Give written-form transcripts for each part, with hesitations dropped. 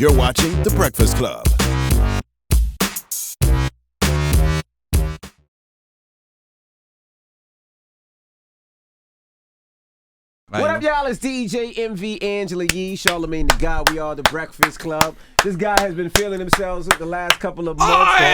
You're watching The Breakfast Club. What up, y'all? It's DJ MV, Angela Yee, Charlamagne the God. We are The Breakfast Club. This guy has been feeling himself the last couple of months. I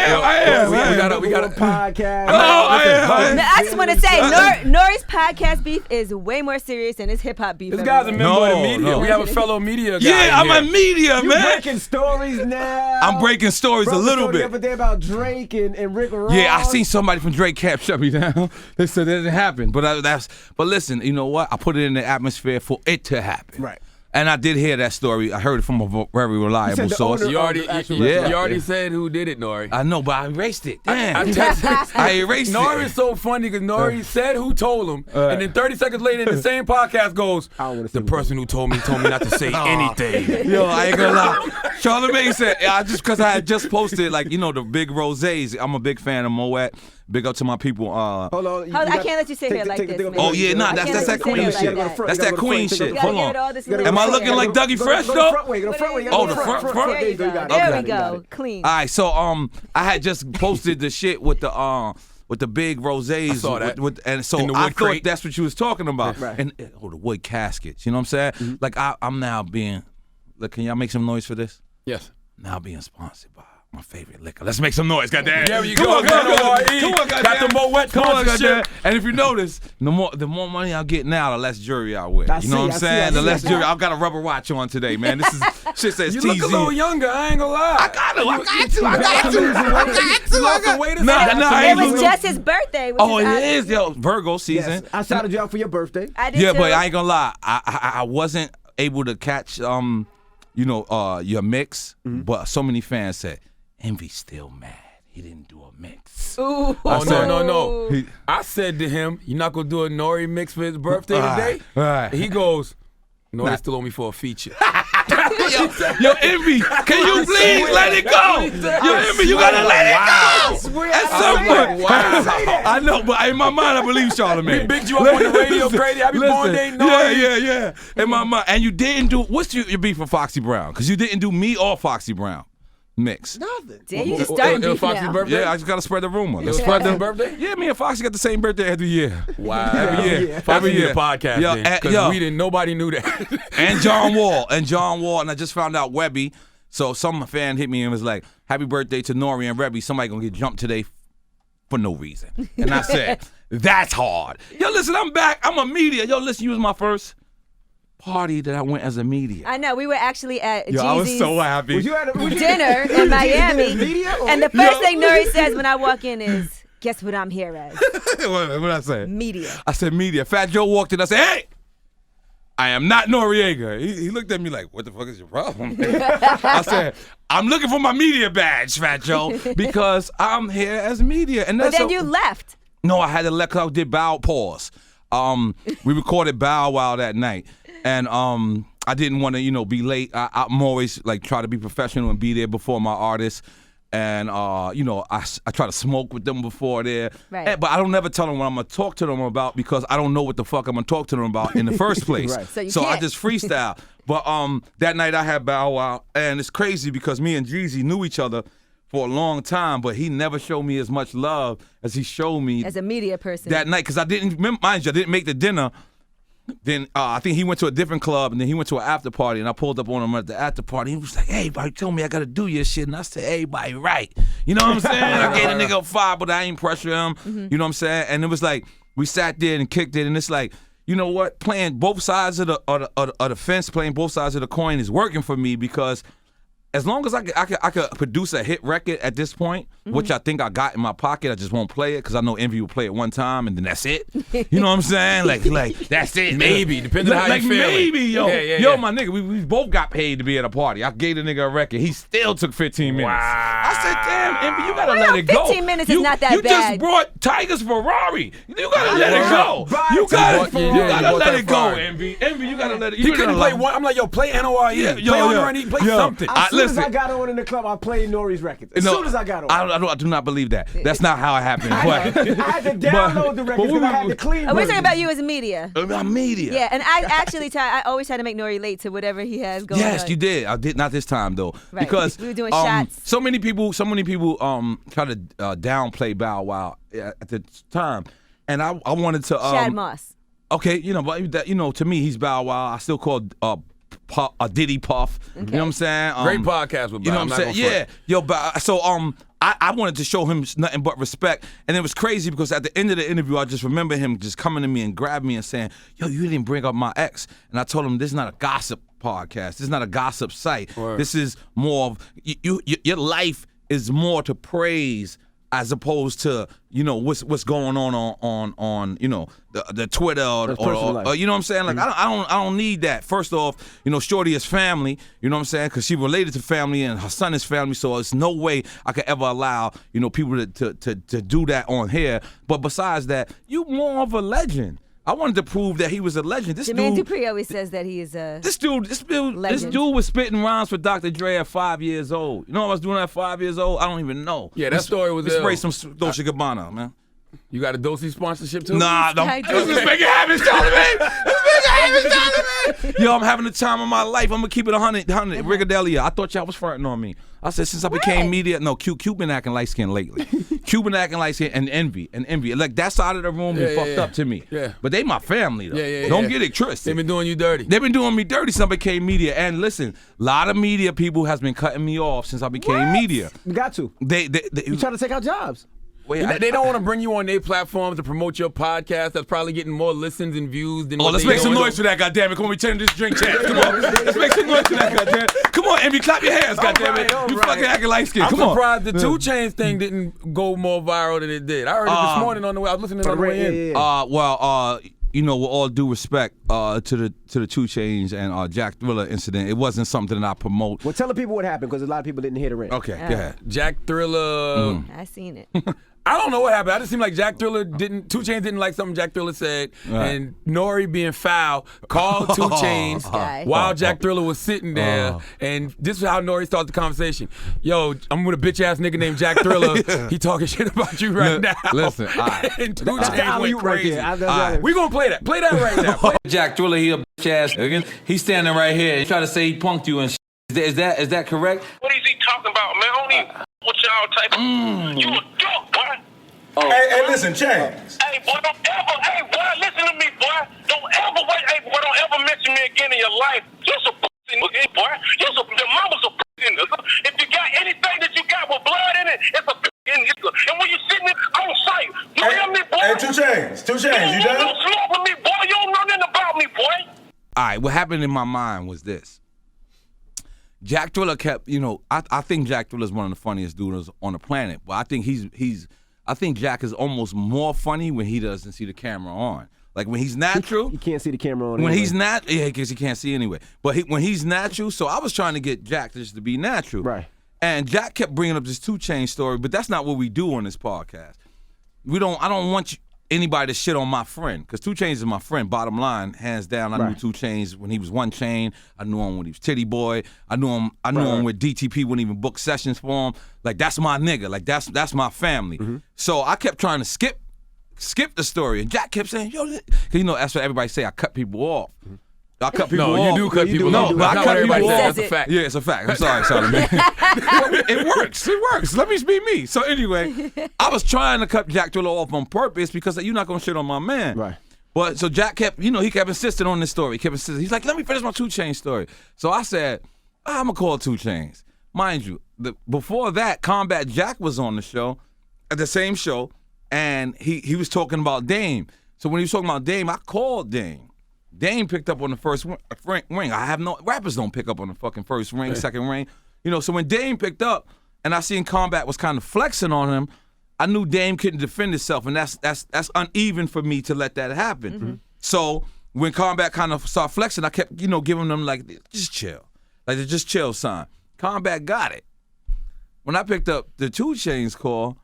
am. We got a podcast. I just want to say, N.O.R.E's podcast beef is way more serious than his hip hop beef. This guy's a member of the media. No. We have a fellow media guy. Yeah, I'm a media, you man. Breaking stories now. I'm breaking stories a little bit. The other day about Drake and Rick Ross. Yeah, I seen somebody from Drake Camp shut me down. They said that didn't happen, but listen, you know what? I put it in the atmosphere for it to happen. Right. And I did hear that story. I heard it from a very reliable source. You already said who did it, N.O.R.E. I know, but I erased it. Damn. I erased it. N.O.R.E. is so funny because N.O.R.E. said who told him, and then 30 seconds later in the same podcast goes, the person who told me not to say anything. Yo, I ain't gonna lie. Charlamagne said, because I had just posted, the big rosés. I'm a big fan of Moet. Big up to my people. Hold on. I can't let you sit here like this. Oh, yeah, that's that queen shit. That's that queen shit. Hold on. Am I looking like Dougie Fresh, though? Go the front way. Oh, the front. There we go. Clean. All right, so I had just posted the shit with the big rosés. I saw that. And so I thought that's what you was talking about. Right. And the wood caskets. You know what I'm saying? Mm-hmm. Like I'm now being. Look, can y'all make some noise for this? Yes. Now being sponsored by my favorite liquor. Let's make some noise, goddamn. There you go. Come on, got the Moet sponsorship. And if you notice, the more money I get now, the less jewelry I wear. You know what I'm saying? The less jewelry. I've got a rubber watch on today, man. This is shit says TZ. You look a little younger. I ain't gonna lie. I got to. It was just his birthday. Oh, it is, yo. Virgo season. Yes. I shouted you out for your birthday. I did. Yeah, too. but I ain't gonna lie. I wasn't able to catch your mix, but so many fans said Envy's still mad he didn't do a mix. Ooh. No. I said to him, "You're not gonna do a N.O.R.E. mix for his birthday today?" Right. He goes, "N.O.R.E. still owe me for a feature." Yo, Envy, can you please let it go? Yo, Envy, you gotta let it go. At some point. Wow. I know, but in my mind, I believe Charlamagne. We bigged you up on the radio, crazy. Happy born day, N.O.R.E. Yeah. In my mind, and you didn't do. What's your beef for Foxy Brown? Because you didn't do me or Foxy Brown mix. Nothing. Damn, you just started beef Foxy's now. birthday? Yeah, I just gotta spread the rumor. Let's spread the birthday? Yeah, me and Foxy got the same birthday every year. Wow. Every year. Foxy did a podcast because nobody knew that. And John Wall, and I just found out Webby. So some fan hit me and was like, "Happy birthday to N.O.R.E. and Rebby. Somebody gonna get jumped today for no reason." And I said, "That's hard." Yo, listen, I'm back. I'm a media. Yo, listen, you was my first party that I went as a media. I know. We were actually at Yo, I was so happy. dinner in Miami. And the first thing N.O.R.E. says when I walk in is, "Guess what I'm here as?" What did I say? Media. I said media. Fat Joe walked in. I said, "Hey, I am not Noriega." He looked at me like, "What the fuck is your problem?" I said, "I'm looking for my media badge, Fat Joe, because I'm here as media." And But then you left. No, I had to let I did Bow Pause. We recorded Bow Wow that night. And I didn't want to, be late. I'm always try to be professional and be there before my artists. And I try to smoke with them before there. Right. But I don't never tell them what I'm gonna talk to them about because I don't know what the fuck I'm gonna talk to them about in the first place. Right. So I just freestyle. But that night I had Bow Wow, and it's crazy because me and Jeezy knew each other for a long time, but he never showed me as much love as he showed me as a media person that night. Because I didn't make the dinner. Then I think he went to a different club, and then he went to an after party, and I pulled up on him at the after party. He was like, "Hey, everybody told me I got to do your shit." And I said, "Hey, everybody, right." You know what I'm saying? I gave the nigga a 5, but I ain't pressure him. Mm-hmm. You know what I'm saying? And it was like, we sat there and kicked it, and it's like, you know what? Playing both sides of the fence, playing both sides of the coin is working for me because as long as I could produce a hit record at this point, which I think I got in my pocket, I just won't play it because I know Envy will play it one time and then that's it. You know what I'm saying? Like that's it. Maybe, depending on how you feel. Maybe, yo. Yeah. My nigga, we both got paid to be at a party. I gave the nigga a record. He still took 15 minutes. Wow. I said, "Damn, Envy, you gotta let it go." 15 minutes is not that you bad. You just brought Tiger's Ferrari. You gotta let it go. You gotta let it go, Envy. Envy, you gotta let it. He couldn't play one. I'm like, yo, play N.O.R.E. Play N.O.R.E. Play something. soon as I got on in the club, I played N.O.R.E.'s records. As soon as I got on. I do not believe that. That's not how it happened. I had to download the records because I had to clean. We're talking about you as media. Media. Yeah, and I always try to make N.O.R.E. late to whatever he has going on. Yes, you did. I did not this time though, right. because we were doing shots. So many people try to downplay Bow Wow at the time, and I wanted to. Shad Moss. Okay, but to me he's Bow Wow. I still call Diddy Puff. Okay. You know what I'm saying? Great podcast with Bow. You know what I'm saying? Yeah. Yo, so I wanted to show him nothing but respect, and it was crazy because at the end of the interview, I just remember him just coming to me and grabbing me and saying, "Yo, you didn't bring up my ex," and I told him this is not a gossip podcast. This is not a gossip site. Word. This is more of your life is more to praise as opposed to what's going on the Twitter or you know what I'm saying. Like I don't need that. First off, Shorty is family. You know what I'm saying, because she related to family and her son is family. So it's no way I could ever allow people to do that on here. But besides that, you more of a legend. I wanted to prove that he was a legend. Jermaine Dupri always says that he is a This dude was spitting rhymes for Dr. Dre at 5 years old. You know what I was doing at 5 years old? I don't even know. Yeah, that story was ill. Spray some Dolce & Gabbana, man. You got a Dosey sponsorship too? Nah, don't. Let's just make it happen, Charlamagne. Yo, I'm having the time of my life. I'm gonna keep it 100. Rigadelia. I thought y'all was fronting on me. I said since I became media, no, Q been acting light skinned lately. Q been acting light skinned and envy. Like that side of the room been fucked up to me. Yeah. But they my family though. Don't get it twisted. They've been doing you dirty. They've been doing me dirty since I became media. And listen, a lot of media people has been cutting me off since I became media. You got to. You trying to take out jobs. Wait, they don't want to bring you on their platforms to promote your podcast that's probably getting more listens and views than let's make some noise for that, goddammit. Come on, we turn this drink chance. Come on. Let's make some noise for that, goddammit. Come on, Envy, clap your hands, goddammit. You fucking acting light skin. Come on. I'm surprised the 2 Chainz thing didn't go more viral than it did. I heard it this morning on the way. I was listening on the way in. With all due respect to the 2 Chainz and Jack Thriller incident, it wasn't something that I promote. Well, tell the people what happened because a lot of people didn't hear the rant. Okay, go ahead. Jack Thriller. I seen it. I don't know what happened. I just seemed like Jack Thriller 2 Chainz didn't like something Jack Thriller said, and N.O.R.E. being foul called 2 Chainz while Jack Thriller was sitting there, and this is how N.O.R.E. started the conversation. Yo, I'm with a bitch ass nigga named Jack Thriller. He talking shit about you right now. Listen, and 2 Chainz went crazy. Right We gonna play that. Play that right now. Jack Thriller, he a bitch ass nigga. He's standing right here. He try to say he punked you and shit. Is that correct? What is he talking about, man? I don't even what y'all type of you a dog, boy. Hey, listen, Chainz. Hey, boy, listen to me, boy. Don't ever mention me again in your life. You're a nigga, boy. Your mama's a nigga. If you got anything that you got with blood in it, it's a nigga. And when you sitting on site, you hear me, boy? Hey, 2 Chainz, you done? You don't smoke with me, boy. You don't know nothing about me, boy. All right, what happened in my mind was this. Jack Thriller kept, I think Jack Thriller is one of the funniest dudes on the planet, but I think I think Jack is almost more funny when he doesn't see the camera on. Like when he's natural. You can't see the camera on. When he's not, because he can't see anyway. But when he's natural, so I was trying to get Jack just to be natural. Right. And Jack kept bringing up this 2 Chainz story, but that's not what we do on this podcast. I don't want anybody to shit on my friend, because 2 Chainz is my friend, bottom line, hands down. I knew 2 Chainz when he was 1 Chain. I knew him when he was Titty Boy. I knew him with DTP, wouldn't even book sessions for him. Like, that's my nigga. Like, that's my family. Mm-hmm. So I kept trying to skip the story, and Jack kept saying, yo, because that's what everybody say, I cut people off. Mm-hmm. I cut people off. No, you do cut people off. No, but I cut people off. That's a fact. Yeah, it's a fact. I'm sorry, Charlamagne. It works. Let me be me. So anyway, I was trying to cut Jack Thriller off on purpose because you're not going to shit on my man. Right. But so Jack kept, he kept insisting on this story. He's like, let me finish my 2 Chainz story. So I said, I'm going to call 2 Chainz. Mind you, before that, Combat Jack was on the show, at the same show, and he was talking about Dame. So when he was talking about Dame, I called Dame. Dame picked up on the first ring. Rappers don't pick up on the fucking first ring, second ring. So when Dame picked up and I seen Combat was kind of flexing on him, I knew Dame couldn't defend himself, and that's uneven for me to let that happen. Mm-hmm. So when Combat kind of started flexing, I kept, giving them like, just chill. Like the just chill sign. Combat got it. When I picked up the 2 Chainz call,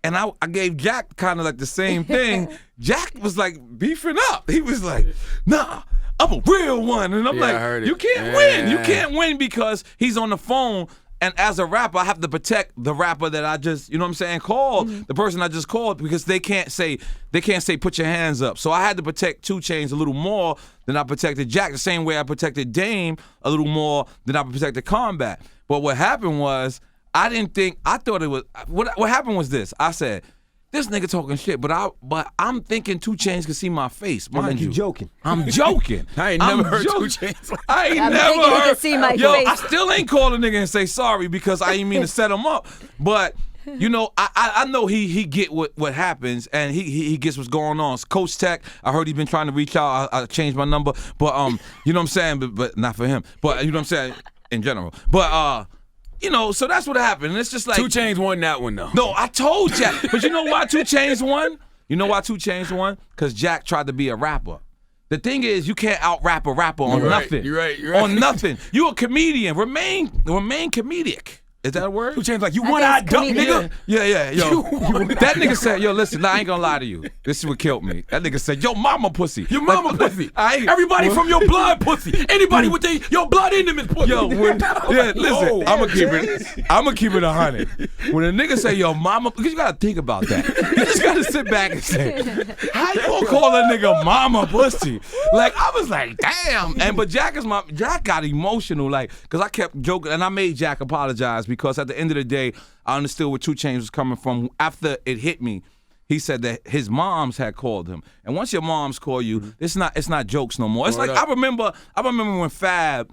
and I gave Jack kind of like the same thing. Jack was like beefing up. He was like, nah, I'm a real one. And I'm I heard it. you can't win. You can't win because he's on the phone. And as a rapper, I have to protect the rapper that I just, you know what I'm saying, called, the person I just called, because they can't say put your hands up. So I had to protect 2 Chainz a little more than I protected Jack, the same way I protected Dame a little more than I protected Combat. But what happened was, what happened was this. I said, this nigga talking shit, but I'm thinking 2 Chainz can see my face. Mind you, joking. I'm joking. I ain't never heard 2 Chainz. I ain't I'm never thinking he heard. can see my Yo, face. I still ain't call a nigga and say sorry because I ain't mean to set him up. But you know, I know he get what happens and he gets what's going on. Coach Tech, I heard he been trying to reach out. I changed my number, but you know what I'm saying, but not for him. But you know what I'm saying in general. But you know, so that's what happened. And it's just like 2 Chainz won that one though. No, I told Jack. But you know why 2 Chainz won? You know why 2 Chainz won? Because Jack tried to be a rapper. The thing is, you can't out-rap a rapper on nothing. You're right. On nothing. You a comedian. Remain comedic. Is that a word? 2 Chainz like, you one-eyed duck, nigga. Yeah. Yo, that nigga said, yo, listen, I ain't gonna lie to you. This is what killed me. That nigga said, yo, mama pussy. Your mama pussy. Everybody from your blood pussy. Anybody with your blood in them is pussy. Yo, listen, I'm gonna keep it 100. When a nigga say yo mama, because you gotta think about that. You just gotta sit back and say, how you gonna call a nigga mama pussy? Like I was like, damn. But Jack got emotional, like, cause I kept joking and I made Jack apologize because at the end of the day, I understood where 2 Chainz was coming from. After it hit me, he said that his moms had called him, and once your moms call you, it's not jokes no more. It's like I remember when Fab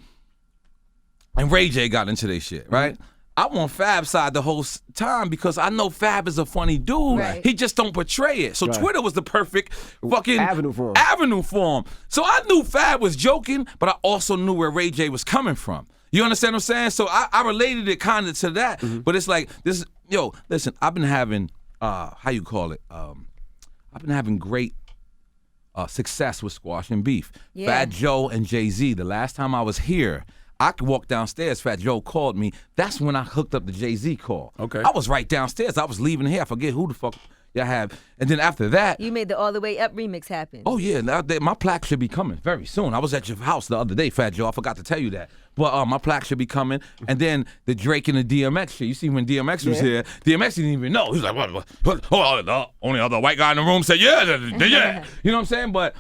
and Ray J got into their shit, right? I want Fab's side the whole time because I know Fab is a funny dude. Right. He just don't portray it. So Twitter was the perfect fucking Avenue for him. So I knew Fab was joking, but I also knew where Ray J was coming from. You understand what I'm saying? So I related it kind of to that. But it's like this. Yo, listen, I've been having how you call it? I've been having great success with Squash and Beef. Yeah. Fat Joe and Jay-Z. The last time I was here, I could walk downstairs. Fat Joe called me. That's when I hooked up the Jay-Z call. Okay. I was right downstairs. I was leaving here. I forget who the fuck y'all have. And then after that, You made the All the Way Up remix happen. oh yeah, my plaque should be coming very soon. I was at your house the other day, Fat Joe. I forgot to tell you that. But my plaque should be coming. And then the Drake and the DMX shit. You see when DMX was here, DMX didn't even know. He was like, what? Oh, the only other white guy in the room said, yeah. You know what I'm saying? But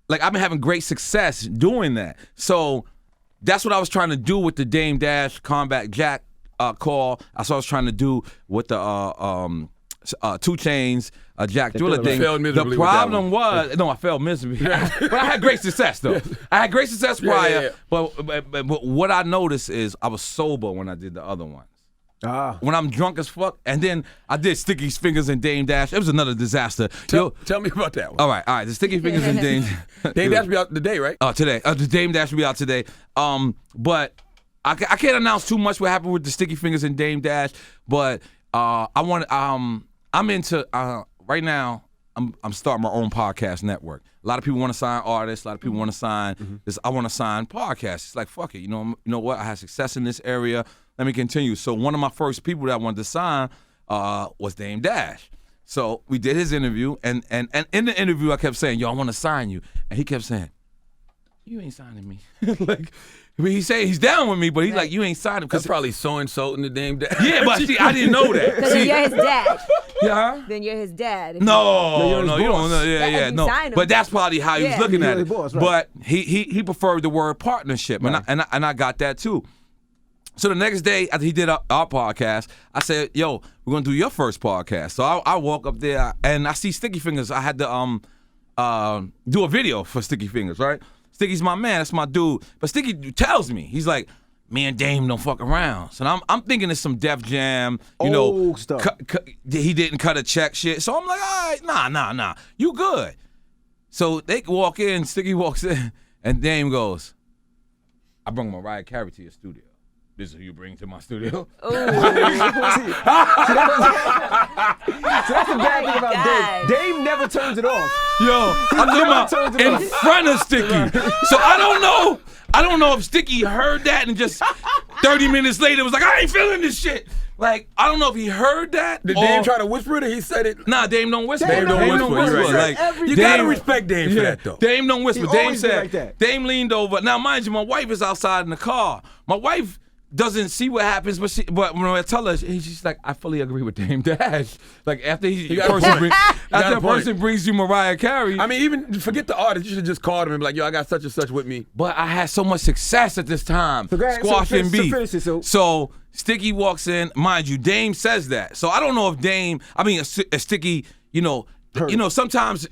like I've been having great success doing that. So that's what I was trying to do with the Dame Dash Combat Jack call. That's what I was trying to do with the 2 Chainz, Jack Thriller thing. Failed miserably The with that problem was, no, I failed miserably. But I had great success though. I had great success prior. Yeah. But what I noticed is I was sober when I did the other ones. When I'm drunk as fuck, and then I did Sticky Fingers and Dame Dash. It was another disaster. Tell me about that one. All right. The Sticky Fingers and Dame. Dame Dash be out today, right? Today. The Dame Dash will be out today. But I can't announce too much what happened with the Sticky Fingers and Dame Dash. But I'm into right now. I'm starting my own podcast network. A lot of people want to sign artists. A lot of people want to sign this. I want to sign podcasts. It's like fuck it. You know what? I had success in this area. Let me continue. So one of my first people that I wanted to sign was Dame Dash. So we did his interview, and in the interview I kept saying, "Yo, I want to sign you," and he kept saying, "You ain't signing me." Like. I mean, he's down with me, but he's like, you ain't signing him. That's probably so insulting to Dame Dash. Yeah, but see, I didn't know that. Because you're his dad. Yeah. Then you're his dad. No, you're his you don't boss. know. Yeah, you no. sign him. But that's probably how he was looking You're at his it. boss, right. But he preferred the word partnership, Right. and I got that too. So the next day after he did our podcast, I said, "Yo, we're gonna do your first podcast." So I walk up there and I see Sticky Fingers. I had to do a video for Sticky Fingers, right? Sticky's my man, that's my dude. But Sticky tells me, he's like, me and Dame don't fuck around. So I'm thinking it's some Def Jam, Old stuff. He didn't cut a check shit. So I'm like, all right, nah, you good. So they walk in, Sticky walks in, and Dame goes, I bring Mariah Carey to your studio. This is who you bring to my studio? So that's the bad thing about God. Dame. Dame never turns it off. Yo, I'm talking about in front of Sticky. So I don't know if Sticky heard that and just 30 minutes later, was like, I ain't feeling this shit. Like, I don't know if he heard that. Did Dame try to whisper it or he said it? Nah, Dame don't whisper. Dame don't whisper. You're right. Like, You gotta respect Dame for that, though. Dame don't whisper. Dame always been said, like that. Dame leaned over. Now, mind you, my wife is outside in the car. My wife doesn't see what happens, but when I tell her, she's like, I fully agree with Dame Dash. Like, after a person brings you Mariah Carey. I mean, even forget the artist. You should have just called him and be like, yo, I got such and such with me. But I had so much success at this time, squashing beef. So Sticky walks in. Mind you, Dame says that. So I don't know if Dame, a Sticky, sometimes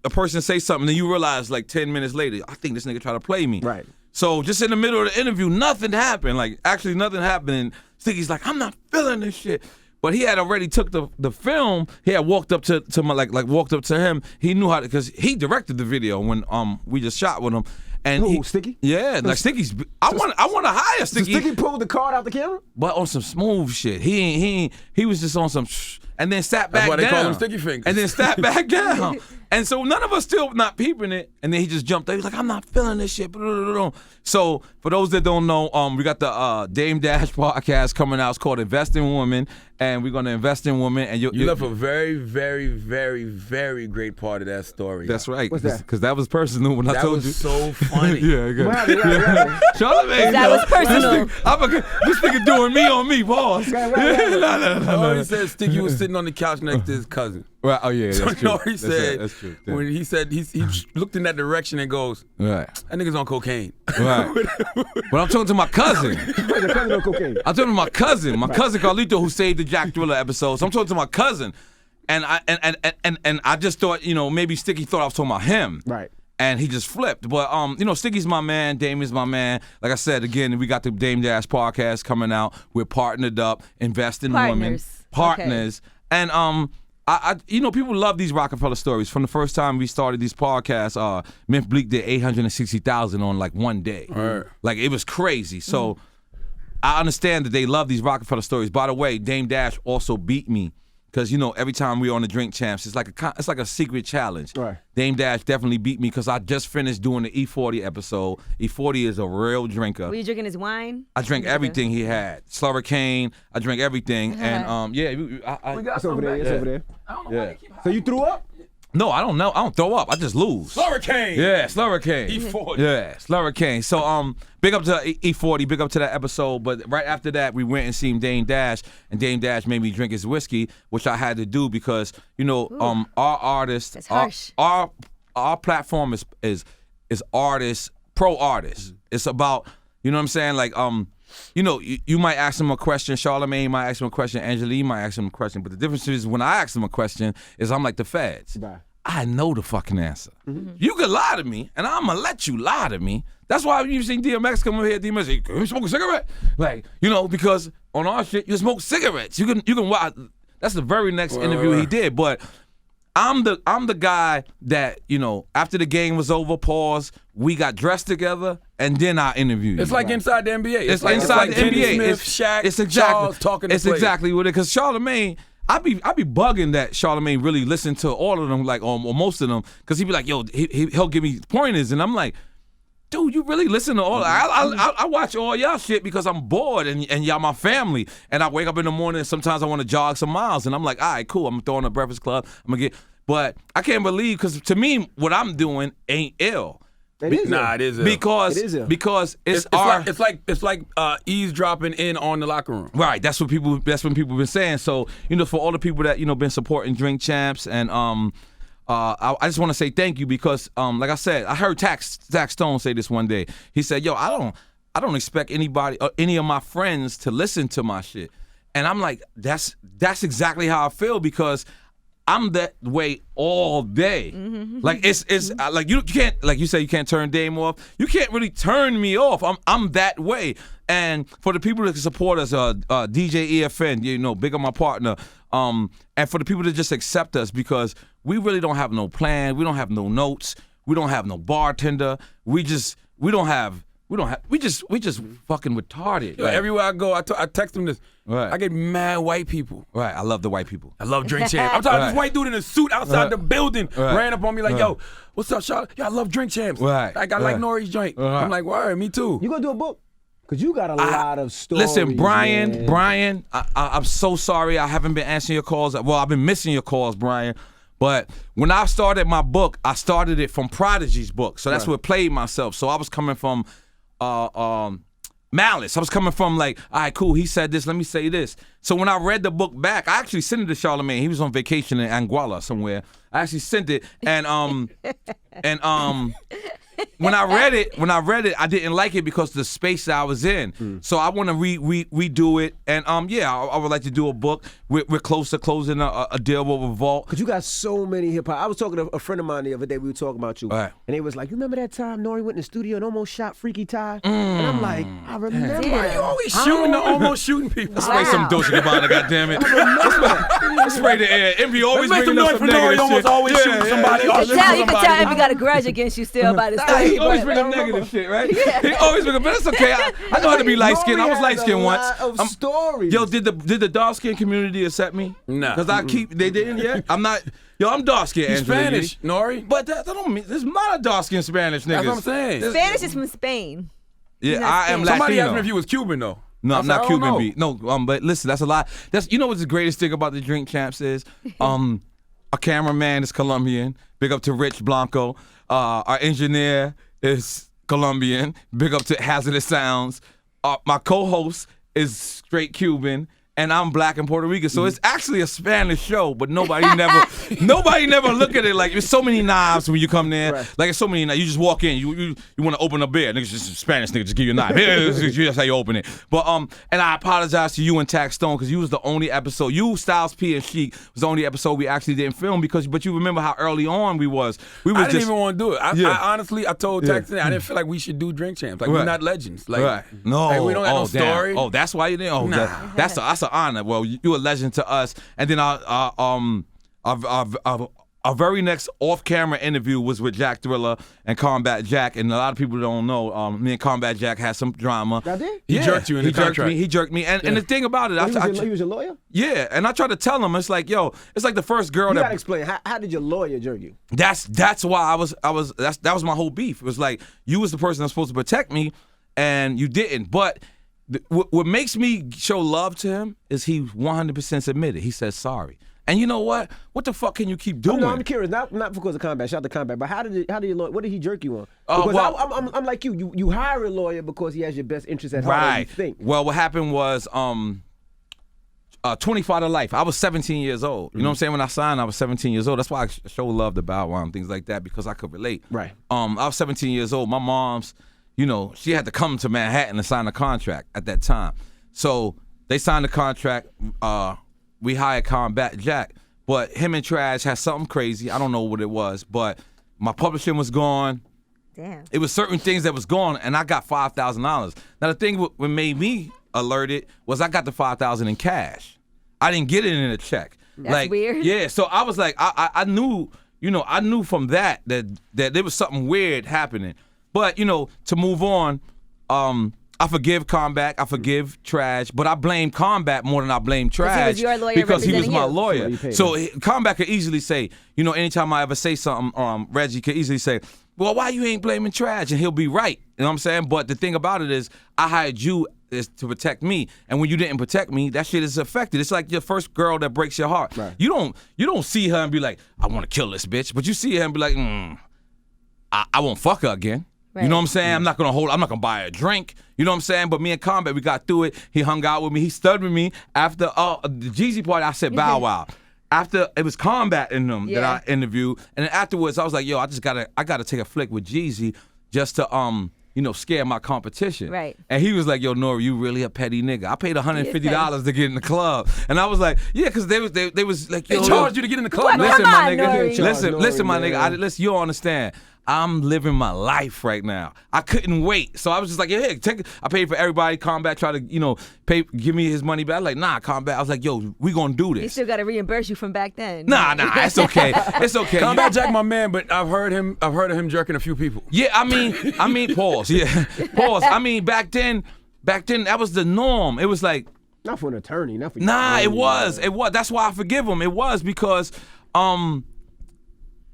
a person says something and you realize like 10 minutes later, I think this nigga tried to play me. Right. So just in the middle of the interview, nothing happened. Like, actually nothing happened. And Sticky's like, I'm not feeling this shit. But he had already took the film. He had walked up to my walked up to him. He knew how to, because he directed the video when we just shot with him. And Sticky? Yeah, like Sticky's. I want to hire Sticky. So Sticky pulled the card out the camera? But on some smooth shit. He was just on some and then sat back down. That's why they call him Sticky Fingers. And then sat back down. And so none of us still not peeping it. And then he just jumped there. He was like, I'm not feeling this shit. So for those that don't know, we got the Dame Dash podcast coming out. It's called Invest in Women. And we're going to invest in women. And you left a very, very, very, very great part of that story. That's right. What's that? Because that was personal when I told you. That was so funny. Yeah, good. Right. Charlamagne. That was personal. This nigga doing me on me, pause. No, he said Sticky was sitting on the couch next to his cousin. Right. Oh yeah, that's true. N.O.R.E. said that's true. when he said he looked in that direction and goes, Right. that nigga's on cocaine. Right. But I'm talking to my cousin. The cousin on cocaine. I'm talking to my cousin Carlito, who saved the Jack Thriller episode. So I'm talking to my cousin, and I just thought, maybe Sticky thought I was talking about him. Right. And he just flipped. But Sticky's my man, Dame is my man. Like I said, again, we got the Dame Dash podcast coming out. We're partnered up, invest in women. Partners. Okay. And people love these Rockefeller stories. From the first time we started these podcasts, Myth Bleak did 860,000 on like one day. Right. Like, it was crazy. So I understand that they love these Rockefeller stories. By the way, Dame Dash also beat me. Because, every time we're on the Drink Champs, it's like a secret challenge. Right. Dame Dash definitely beat me because I just finished doing the E40 episode. E40 is a real drinker. Were you drinking his wine? I drank everything he had. Slurricane, I drank everything. And, We got It's over there. It's over there. I don't know why they keep So you threw up? No, I don't know. I don't throw up. I just lose. Slurricane. Yeah, Slurricane. E40. Yeah, Slurricane. So big up to E40, big up to that episode. But right after that, we went and seen Dame Dash, and Dame Dash made me drink his whiskey, which I had to do because our artists, That's harsh. our platform is artists, pro artists. It's about, you know what I'm saying, like you might ask them a question, Charlamagne might ask them a question, Angelique might ask them a question, but the difference is when I ask them a question is I'm like the feds. Bye. I know the fucking answer. You can lie to me, and I'm gonna let you lie to me. That's why you seen DMX come over here. DMX say, "Can you smoke a cigarette?" Like, because on our shit, you smoke cigarettes. You can watch. That's the very next interview he did. But I'm the guy that, after the game was over, pause, we got dressed together, and then I interviewed you. It's like inside the NBA. It's like inside the Kenny NBA. Smith, Shaq, it's exactly, Charles talking to It's players. exactly what it. Because Charlamagne, I be bugging that Charlamagne really listened to all of them, like or most of them, because he be like, yo, he'll give me pointers, and I'm like, dude, you really listen to all? I watch all y'all shit because I'm bored, and y'all my family, and I wake up in the morning, and sometimes I want to jog some miles, and I'm like, all right, cool, I'm throwing a Breakfast Club, I'm gonna get. But I can't believe, because to me, what I'm doing ain't ill. It is. It is. Because it's like eavesdropping in on the locker room. Right. That's what people been saying. So, for all the people that, been supporting Drink Champs, and I just want to say thank you because, like I said, I heard Zach Stone say this one day. He said, yo, I don't expect anybody or any of my friends to listen to my shit. And I'm like, that's exactly how I feel, because I'm that way all day. Like it's like you can't, like you say, you can't turn Dame off. You can't really turn me off. I'm that way. And for the people that can support us, DJ EFN, big up my partner. And for the people that just accept us, because we really don't have no plan. We don't have no notes. We don't have no bartender. We just fucking retarded. Yo, everywhere I go, I text them this. Right. I get mad white people. Right. I love the white people. I love Drink Champs. I'm talking this white dude in a suit outside the building ran up on me like, yo, what's up, Charlotte? Yo, I love Drink Champs. Right. Like, I like N.O.R.E's joint. I'm like, word, me too. You gonna do a book? Because you got a lot of stories. Listen, Brian, man. Brian, I'm so sorry I haven't been answering your calls. Well, I've been missing your calls, Brian. But when I started my book, I started it from Prodigy's book. So that's what played myself. So I was coming from malice. I was coming from like, all right, cool, he said this, let me say this. So when I read the book back, I actually sent it to Charlamagne. He was on vacation in Anguilla somewhere. I actually sent it, and when I read it, I didn't like it because of the space that I was in. So I want to redo it, and I would like to do a book. We're close to closing a deal with Revolt. Because you got so many hip hop. I was talking to a friend of mine the other day. We were talking about you, right. And they was like, "You remember that time N.O.R.E went in the studio and almost shot Freaky Ty?" And I'm like, "I remember." You always shooting the almost shooting people. Let's spray some Dolce & Gabbana, goddammit. Let's spray the air. Envy always Let's make bringing some up noise some for N.O.R.E. negative almost shit. always shooting somebody. You can tell Envy got a grudge against you still by the story. He always bring up negative shit, right? He always bring up, but it's okay. I know how to be light skinned. I was light skinned once. Of stories. Yo, did the dark skinned community accept me? No. Because they didn't yet. I'm not. Yo, I'm dark skinned. He's Spanish, N.O.R.E. But that don't mean there's not a dark skinned Spanish niggas. That's what I'm saying. Spanish is from Spain. Yeah, not I am Spanish. Somebody Latino. asked me if you was Cuban though. No, I'm I not said, Cuban "Oh, no." beat. No, but listen, that's a lot. That's what's the greatest thing about the Drink Champs is, our cameraman is Colombian. Big up to Rich Blanco. Our engineer is Colombian. Big up to Hazardous Sounds. My co-host is straight Cuban. And I'm black and Puerto Rican, so it's actually a Spanish show, but nobody never look at it like there's so many knives when you come there. Right. Like it's so many knives. You just walk in, you want to open a beer, niggas just Spanish nigga just give you a knife. That's how you open it. But and I apologize to you and Tax Stone because you was the only episode. You, Styles P, and Sheik was the only episode we actually didn't film but you remember how early on we was. We was I didn't even want to do it. I honestly, I told Yeah. Texan I didn't feel like we should do Drink Champs. Like we're not legends. Like right. No. like, we don't have no damn. story. Oh, that's why you didn't. Oh, Nah. that's an honor. Well, you're a legend to us. And then our very next off-camera interview was with Jack Thriller and Combat Jack, and a lot of people don't know. Me and Combat Jack had some drama. Y'all did? He jerked you in the contract. He jerked me. And the thing about it, He was your lawyer? yeah, and I tried to tell him, it's like, yo, it's like the first girl You that. gotta explain. How did your lawyer jerk you? That's why that was my whole beef. It was like you was the person that's supposed to protect me, and you didn't. But what makes me show love to him is he 100% submitted. He says sorry. And you know what? What the fuck can you keep doing? No, I'm curious. Not because of Combat. Shout out to Combat. But how did your lawyer? What did he jerk you on? Because well- I'm like you. You hire a lawyer because he has your best interest at heart. Or you Right. think. Well, what happened was 25 to life. I was 17 years old. You know what I'm saying? When I signed, I was 17 years old. That's why I show love to Bow Wow and things like that, because I could relate. Right. I was 17 years old. My mom's, she had to come to Manhattan to sign a contract at that time. So they signed the contract. We hired Combat Jack. But him and Trash had something crazy. I don't know what it was. But my publishing was gone. Damn. It was certain things that was gone, and I got $5,000. Now, the thing what made me alerted was I got the $5,000 in cash. I didn't get it in a check. That's weird. Yeah, so I was like, I knew, I knew from that there was something weird happening. But, to move on, I forgive Combat, I forgive Trash, but I blame Combat more than I blame Trash he was your lawyer because he was representing my you. lawyer. So Combat could easily say, anytime I ever say something, Reggie could easily say, well, why you ain't blaming Trash? And he'll be right. You know what I'm saying? But the thing about it is, I hired you to protect me, and when you didn't protect me, that shit is affected. It's like your first girl that breaks your heart. Right. You don't see her and be like, I want to kill this bitch, but you see her and be like, I won't fuck her again. Right. You know what I'm saying? I'm not gonna buy her a drink. You know what I'm saying? But me and Combat, we got through it. He hung out with me. He stood with me after the Jeezy party. I said Bow Wow. After it was Combat in them that I interviewed, and then afterwards I was like, yo, I gotta take a flick with Jeezy just to scare my competition. Right. And he was like, yo, N.O.R.E, you really a petty nigga. I paid $150 to get in the club, and I was like, yeah, because they was like, yo, they charged you to get in the club. Listen, Come my on, nigga. N.O.R.E. Listen, my nigga. Listen, you don't understand. I'm living my life right now. I couldn't wait. So I was just like, yeah, take it. I paid for everybody. Combat tried to, give me his money back. Like, nah, Combat. I was like, yo, we gonna do this. He still got to reimburse you from back then. Nah, it's okay. It's okay. Combat Jack, my man, but I've heard of him jerking a few people. Yeah, I mean, pause. Yeah, pause. I mean, back then, that was the norm. It was like, not for an attorney, not for you. Nah, it was. That's why I forgive him. It was because,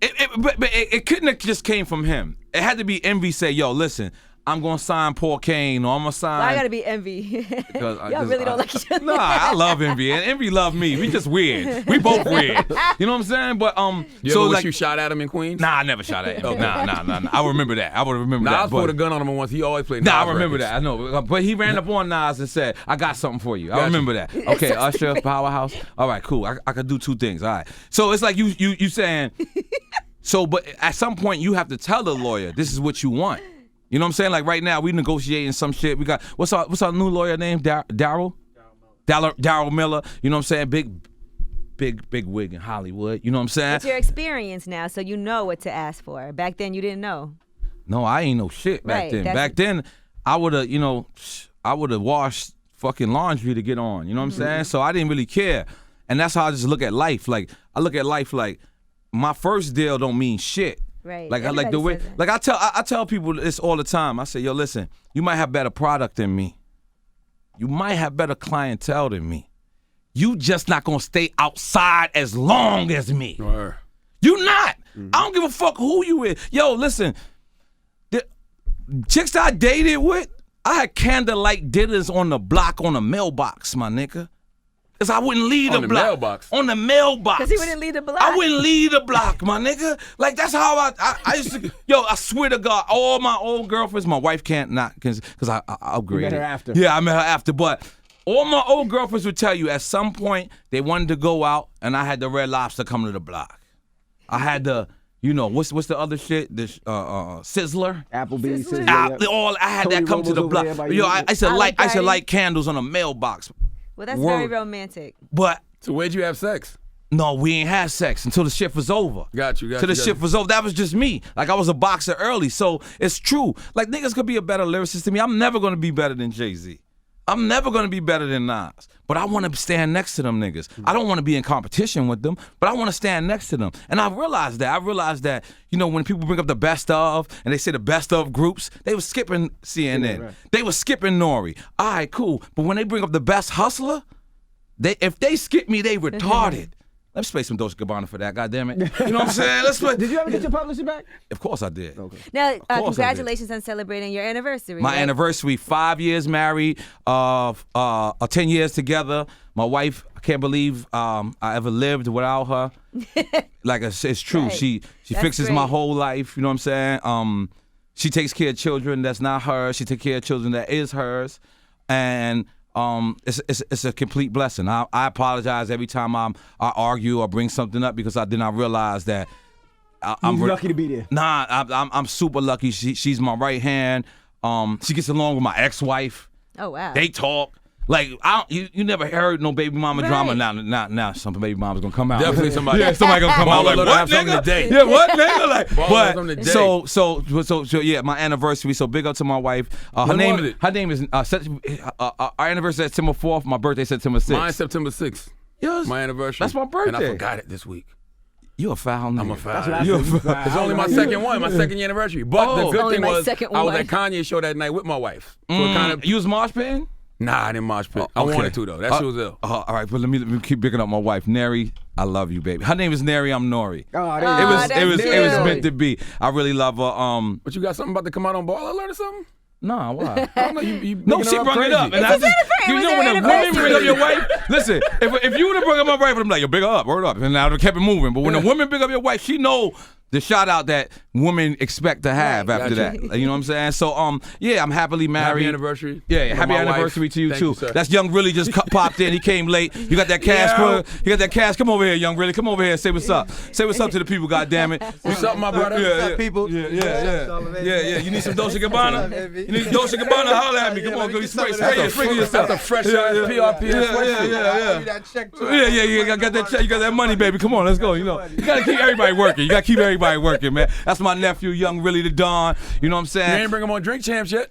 It couldn't have just came from him. It had to be Envy say, yo, listen, I'm gonna sign Paul Kane or I'm gonna sign. Well, I gotta be Envy. Y'all really don't like each other. Nah, I love Envy, and Envy love me. We just weird. We both weird. You know what I'm saying? But You so ever wish like you shot at him in Queens? Nah, I never shot at him. Nah. I remember that. I would remember that. I was put a gun on him once. He always played. Nah, Nas I remember records. that. I know. But he ran up on Nas and said, I got something for you. I remember that. Okay, Usher, Powerhouse. All right, cool. I could do two things. All right. So it's like you saying, so, but at some point you have to tell the lawyer, this is what you want. You know what I'm saying? Like right now, we negotiating some shit. We got, what's our new lawyer name? Daryl Miller. You know what I'm saying? Big wig in Hollywood. You know what I'm saying? It's your experience now, so you know what to ask for. Back then, you didn't know. No, I ain't know shit back Right, then. that's- Back then, I would have washed fucking laundry to get on. You know what I'm saying? So I didn't really care. And that's how I just look at life. Like, I look at life like my first deal don't mean shit. Right. Like I like the Everybody way, says that. like I tell people this all the time. I say, yo, listen, you might have better product than me. You might have better clientele than me. You just not gonna stay outside as long as me. Word. You not. I don't give a fuck who you is. Yo, listen, the chicks that I dated with, I had candlelight dinners on the block on the mailbox, my nigga. Cause I wouldn't leave On the the block. mailbox? On the mailbox. Because he wouldn't leave the block. I wouldn't leave the block, my nigga. Like that's how I used to. Yo, I swear to God, all my old girlfriends, my wife can't not because I upgraded. You met her after. Yeah, I met her after. But all my old girlfriends would tell you at some point they wanted to go out, and I had the Red Lobster come to the block. I had the, you know, what's the other shit? The Sizzler. Applebee's. Sizzler. I had Tony that come to Romo's the over block. there by Yo, you. I used to Olive light Garden. candles on a mailbox. Well, that's Word. very romantic. But So where'd you have sex? no, we ain't had sex until the shift was over. Got you. Till the shift was over. That was just me. Like I was a boxer early, so it's true. Like niggas could be a better lyricist than me. I'm never gonna be better than Jay-Z. I'm never gonna be better than Nas. But I wanna stand next to them niggas. I don't wanna be in competition with them, but I wanna stand next to them. And I realized that. You know, when people bring up the best of and they say the best of groups, they were skipping CNN. right. They were skipping N.O.R.E. All right, cool. But when they bring up the best hustler, if they skip me, they retarded. Let's play some Dolce & Gabbana for that, goddammit. You know what I'm saying? Let's play. Did you ever get your publisher back? Of course I did. Okay. Now, course I did. congratulations on celebrating your anniversary. My right? anniversary, 5 years married, 10 years together. My wife, I can't believe I ever lived without her. Like it's true. Right. She That's fixes my great. whole life. You know what I'm saying? She takes care of children that's not hers. She takes care of children that is hers, and it's a complete blessing. I apologize every time I argue or bring something up because I did not realize that. I'm You're lucky to be there. Nah, I'm super lucky. She's my right hand. She gets along with my ex-wife. Oh, wow. They talk. Like you never heard no baby mama drama. Right. Now some baby mama's gonna come out. Definitely somebody. Yeah, somebody gonna come out like Baller what have something nigga? to date. Yeah, what nigga? Like Baller have something to but date. so yeah, my anniversary. So big up to my wife. Her When name was it? is our anniversary is September 4th. My birthday September 6th. Mine's September 6th. Yours? My anniversary. That's my birthday. And I forgot it this week. You a foul nigga. I'm a foul. That's what I You said. a It's only my second one, my second anniversary. But the good Only thing my was second I was one. at Kanye's show that night with my wife. So it kind of You was mosh pitting? Nah, I didn't mosh pit. I Okay. wanted to though. That shit was ill. All right, but let me keep picking up my wife, N.O.R.E. I love you, baby. Her name is N.O.R.E. I'm N.O.R.E. Oh, that's It was cute. meant to be. I really love her. But you got something about to come out on Ball Alert or something? Nah, why? I don't know. You No, making she her brought it crazy. up, and I just you know when a woman bring up your wife. Listen, if you would have brought up my wife, I'm like, yo, big her up, word up, and I would have kept it moving. But when a woman big up your wife, she know the shout out that women expect to have Right, after gotcha. that. You know what I'm saying? So yeah, I'm happily married. Happy anniversary. Yeah, To happy my wife. anniversary to you Thank too. you, sir. That's Young Really just popped in. He came late. You got that cash Yo. for? You got that cash? Come over here, Young Really. Come over here and say what's up. Say what's up to the people. God damn it. What's up, my brother? Yeah, people? Yeah. You need some Dolce Gabbana? You need Dolce Gabbana? Holla at me. Come on, go spray yourself. That's a fresh PRPS. Yeah. I got that check. You got that money, baby. Come on, let's go. You know, you gotta keep everybody working. You gotta keep everybody working, man. That's my nephew, Young Really the Don. You know what I'm You saying? ain't bring him on Drink Champs yet?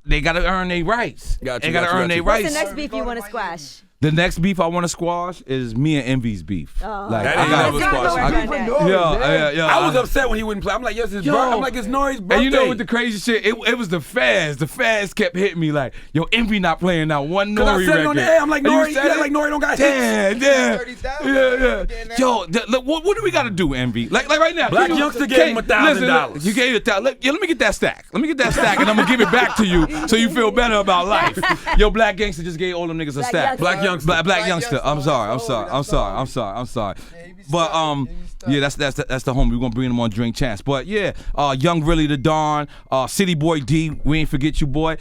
They gotta earn their rights. Got you, They gotta got you, earn got their you. What's rights. the next beef you want to squash? The next beef I want to squash is me and Envy's beef. Oh. Like, That I ain't got- never squashed. Yeah. I was upset when he wouldn't play. I'm like, yes, it's I'm like, it's N.O.R.E.'s birthday. And you know what the crazy shit? It was the fans. The fans kept hitting me like, yo, Envy not playing now one Cause N.O.R.E. I said record. it on the air. I'm like, And you N.O.R.E. said Yeah, it? like N.O.R.E. don't got hits. Yeah. Yo, look, what do we got to do, Envy? Like right now. Black Youngsta gave him $1,000. Listen, you gave it that. Let me get that stack. Let me get that stack, and I'm gonna give it back to you so you feel better about life. Yo, Black Gangsta just gave all them niggas a stack. Black Youngsta. Black Youngsta. I'm sorry. But yeah, that's the homie. We're gonna bring him on Drink Chance. But yeah, Young Really the Don, City Boy D, we ain't forget you, boy.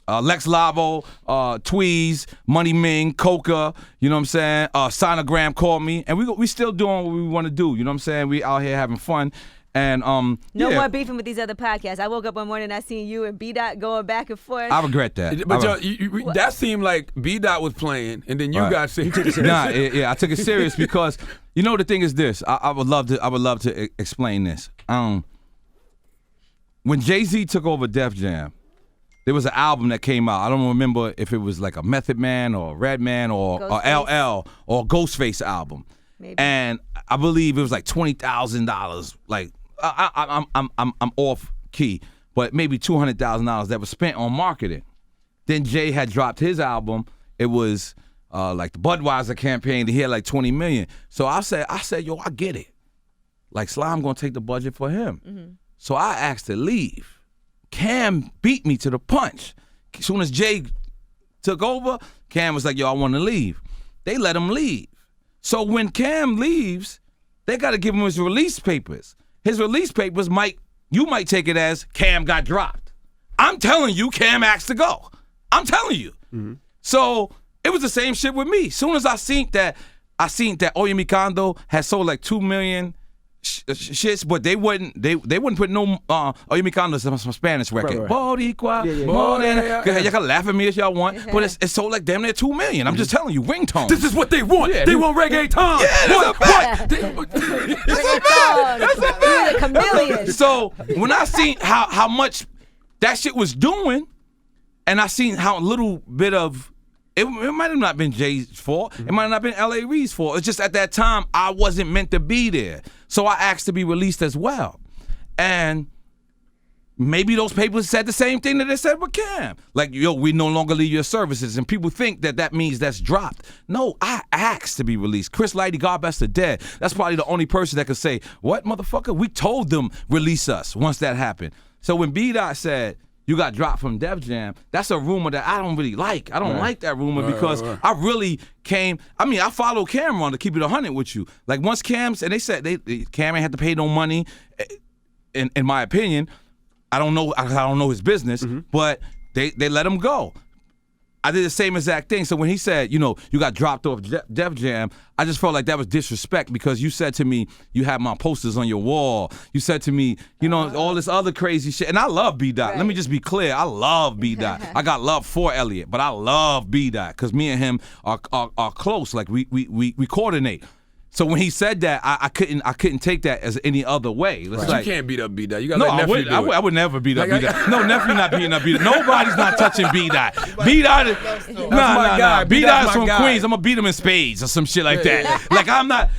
Lex Lavo, Tweez, Money Ming, Coca, you know what I'm saying? Sonogram called me, and we still doing what we want to do, you know what I'm saying? We out here having fun. And No yeah. more beefing with these other podcasts. I woke up one morning and I seen you and B-Dot going back and forth. I regret that. But that seemed like B-Dot was playing, and then you Right. got serious. I took it serious because you know the thing is this. I would love to explain this. When Jay-Z took over Def Jam, there was an album that came out. I don't remember if it was like a Method Man or Redman or LL or Ghostface album. Maybe. And I believe it was like $20,000. Like I'm off key, but maybe $200,000 that was spent on marketing. Then Jay had dropped his album. It was like the Budweiser campaign. He had like 20 million. So I said, yo, I get it. Like Slime gonna take the budget for him. Mm-hmm. So I asked to leave. Cam beat me to the punch. As soon as Jay took over, Cam was like, yo, I want to leave. They let him leave. So when Cam leaves, they got to give him his release papers. His release papers you might take it as Cam got dropped. I'm telling you, Cam asked to go. I'm telling you. Mm-hmm. So it was the same shit with me. Soon as I seen that Oye Mi Kondo had sold like 2 million shits, but they wouldn't put no Oye Mi Kondo, some Spanish record. Right. Boricua, y'all can laugh at me if y'all want, but it's sold like damn near 2 million. I'm just telling you, ringtones. This is what they want. Yeah, they want reggaeton. Yeah, That's a chameleon. So when I seen how much that shit was doing, and I seen how little bit of it might have not been Jay's fault. It might not have been L.A. Reid's fault. It's just at that time I wasn't meant to be there. So I asked to be released as well. And maybe those papers said the same thing that they said with Cam. Like, yo, we no longer leave your services. And people think that means that's dropped. No, I asked to be released. Chris Lighty, God bless the dead. That's probably the only person that could say, what, motherfucker? We told them release us once that happened. So when B-Dot said, you got dropped from Def Jam, that's a rumor that I don't really like. I don't like that rumor because I really I follow Cameron to keep it 100 with you. Like once Cam's, and they said Cam ain't had to pay no money, in my opinion. I don't know his business, but they let him go. I did the same exact thing. So when he said, you got dropped off Def Jam, I just felt like that was disrespect because you said to me, you have my posters on your wall. You said to me, all this other crazy shit. And I love B-Dot. Right. Let me just be clear. I love B-Dot. I got love for Elliot, but I love B-Dot because me and him are close. Like we coordinate. So when he said that, I couldn't take that as any other way. It's like, you can't beat up B-Dot. You got to let nephew do it. I would never beat up B-Dot. No, nephew not beating up B-Dot. Nobody's not touching B-Dot. B-Dot is nah. B-Dot is from Queens. I'm gonna beat him in spades or some shit like that. Like I'm not.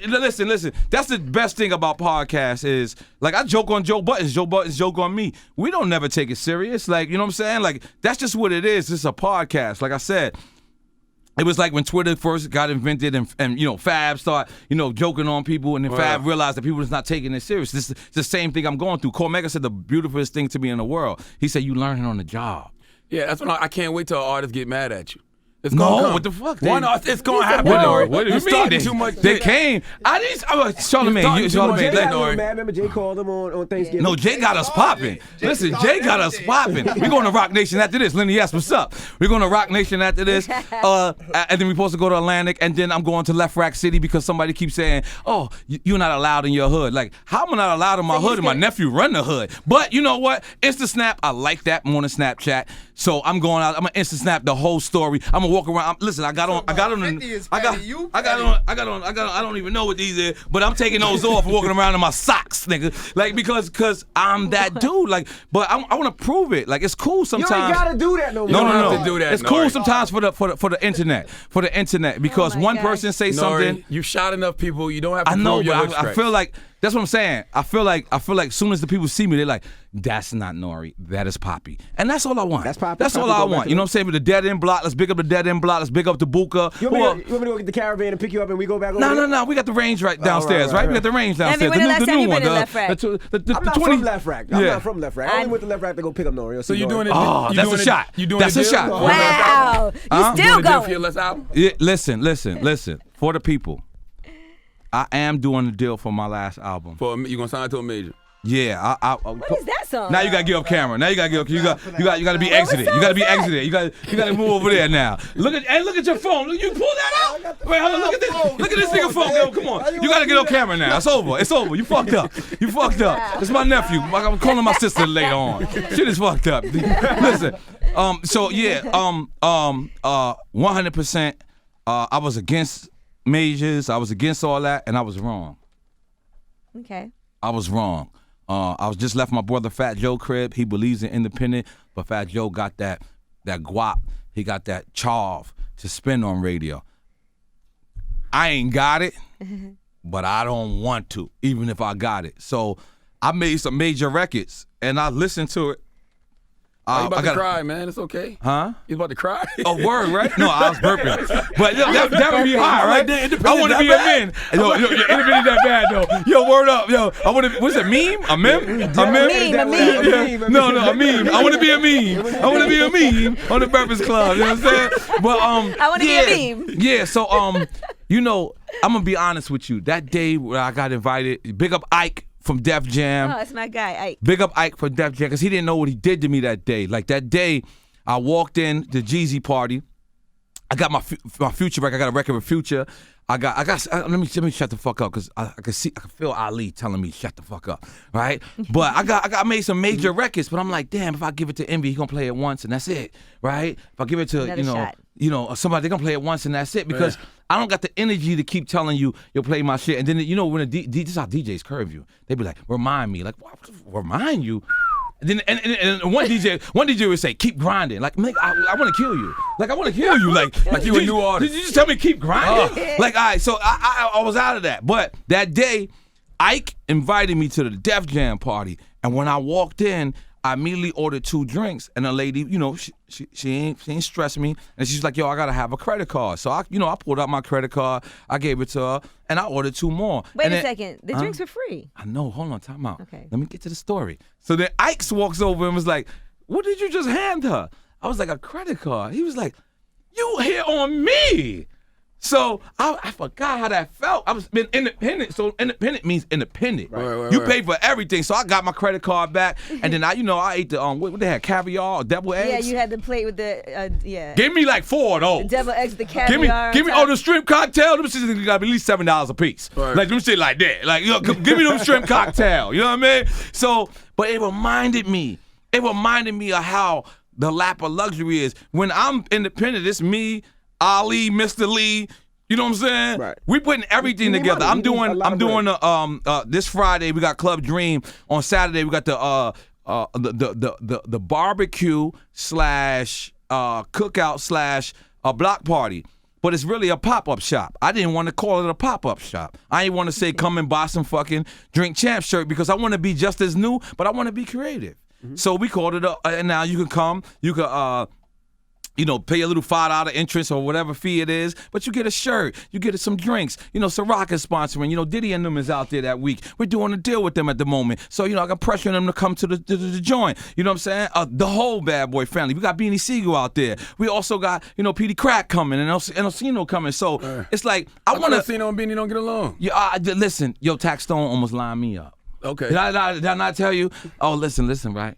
Listen. That's the best thing about podcasts is like I joke on Joe Buttons joke on me. We don't never take it serious. Like you know what I'm saying? Like that's just what it is. It's a podcast. Like I said. It was like when Twitter first got invented and Fab started, joking on people and then Fab realized that people was not taking it serious. This is the same thing I'm going through. Cormega said the beautifulest thing to me in the world. He said, you learning on the job. Yeah, that's when I can't wait till artists get mad at you. It's no, what the fuck? It's going to happen. No, what do you mean? Too much. They came. Charlamagne. Remember Jay called them on Thanksgiving? No, Jay got us popping. Listen, Jay got us popping. We're going to Rock Nation after this. Lenny, yes, what's up? We're going to Rock Nation after this. And then we're supposed to go to Atlantic. And then I'm going to Left Rack City because somebody keeps saying, oh, you're not allowed in your hood. Like, how am I not allowed in my hood and my nephew run the hood? But you know what? Instant Snap, I like that more than Snapchat. So I'm going out. I'm going to Instant Snap the whole story. I'm going to walk around. Listen, I got on. I don't even know what these is, but I'm taking those off and walking around in my socks, nigga. Like because I'm that dude. Like, but I want to prove it. Like it's cool sometimes. You ain't gotta do that no more. You don't No. have to do that, It's cool sometimes for the internet. For the internet, because one person say something. You shot enough people. You don't have to. I know, prove your but I feel like that's what I'm saying. I feel like as soon as the people see me, they're like, "That's not N.O.R.E. That is Poppy," and that's all I want. That's Poppy. That's all I want. You know what I'm saying? With the dead end block, let's big up the dead end block. Let's big up the Buka. You want me to go get the caravan and pick you up and we go back over there? No. We got the range right downstairs, right? We got the range downstairs. When the last time you been in the Left Rack? the I'm not 20. from Left Rack. I'm not from Left Rack. I only went to Left Rack to go pick up N.O.R.E. So you doing it? Oh, that's a shot. You doing That's a a deal? shot. Wow. You still Doing a deal for your going. last album? Yeah, listen. For the people, I am doing a deal for my last album. You gonna sign to a major? Yeah, What is that song? Now you gotta give up camera. Now you gotta give up. You gotta be exited. You gotta be exited. You gotta move over there now. Look at your phone. You pull that out. Wait, hold on. Look at this. Look at this nigga phone. Yo, come on. You gotta get on camera now. It's over. You fucked up. It's my nephew. I'm calling my sister later on. Shit is fucked up. Listen. 100%. I was against majors. I was against all that, and I was wrong. Okay. I was wrong. I was just left my brother Fat Joe crib. He believes in independent, but Fat Joe got that guap. He got that charv to spend on radio. I ain't got it, but I don't want to, even if I got it. So I made some major records, and I listened to it. You about to cry, man. It's okay. Huh? You about to cry? Oh, word, right? No, I was burping. But that would be hard, right? I want to be a man. Yo, independent that bad, though. Yo, word up. Yo, I want to, what's it, meme? A meme? A meme? A meme. Yeah. No, a meme. I want to be a meme. I want to be a meme on the Breakfast Club. You know what I'm saying? But, I want to be a meme. Yeah, so, I'm going to be honest with you. That day where I got invited, big up Ike from Def Jam. Oh, that's my guy, Ike. Big up Ike from Def Jam, because he didn't know what he did to me that day. Like that day, I walked in the Jeezy party. I got my Future record. I got a record with Future. Let me shut the fuck up, because I can feel Ali telling me shut the fuck up, right? But I made some major records, but I'm like, damn, if I give it to Envy, he gonna play it once and that's it, right? If I give it to somebody, they gonna play it once and that's it, because I don't got the energy to keep telling you you'll play my shit, and then when this is how DJs curve you. They be like, remind me, like, what, remind you. And then and one DJ would say, keep grinding. Like, man, I want to kill you. Like, I want to kill you. Like you a new artist. Did you just tell me keep grinding? Like, all right, so I was out of that. But that day, Ike invited me to the Def Jam party. And when I walked in, I immediately ordered 2 drinks. And the lady, she ain't stressing me. And she's like, yo, I got to have a credit card. So, I pulled out my credit card. I gave it to her. And I ordered 2 more. Wait a second. The drinks were free. I know. Hold on. Time out. Okay. Let me get to the story. So then Ike walks over and was like, what did you just hand her? I was like, a credit card. He was like, you hit on me. So I forgot how that felt. I was been independent. So independent means independent. Right. You pay for everything. So I got my credit card back, and then I ate the what they had, caviar or devil eggs. Yeah, you had the plate with the Give me like 4 of those. The devil eggs, the caviar. Give me the shrimp cocktail. Them shits got to be at least $7 a piece. Right. Like them shit like that. Like give me them shrimp cocktail. You know what I mean? So, but it reminded me of how the lap of luxury is. When I'm independent, it's me, Ali, Mr. Lee. You know what I'm saying? Right. We putting everything together. I'm doing this Friday we got Club Dream. On Saturday we got the barbecue / cookout / block party. But it's really a pop-up shop. I didn't want to call it a pop-up shop. I didn't want to say come and buy some fucking Drink Champ shirt, because I want to be just as new, but I want to be creative. Mm-hmm. So we called it and now you can come, you can pay a little $5 interest or whatever fee it is, but you get a shirt, you get some drinks. Ciroc is sponsoring. Diddy and them is out there that week. We're doing a deal with them at the moment. So, I got pressuring them to come to the joint. You know what I'm saying? The whole Bad Boy family. We got Beanie Siegel out there. We also got, Petey Crack coming and Elsino coming. So it's like, I want to. Elsino and Beanie don't get along. Yeah, listen, Tax Stone almost lined me up. Okay. Did I not tell you? Oh, listen, right?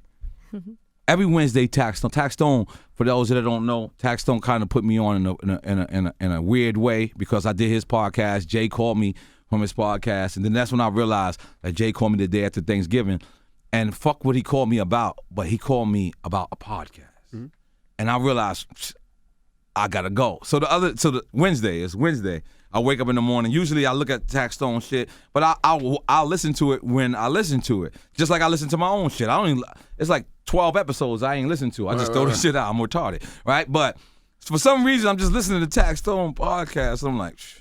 Every Wednesday, Tax Stone, for those that don't know, Tax Stone kind of put me on in a weird way, because I did his podcast. Jay called me from his podcast, and then that's when I realized that Jay called me the day after Thanksgiving, and fuck what he called me about, but he called me about a podcast. Mm-hmm. And I realized I gotta go. So the Wednesday. I wake up in the morning. Usually I look at Tax Stone shit, but I'll listen to it when I listen to it. Just like I listen to my own shit. It's like 12 episodes I ain't listen to. I just throw the shit out. I'm retarded, right? But for some reason I'm just listening to Tax Stone podcast. I'm like, shh.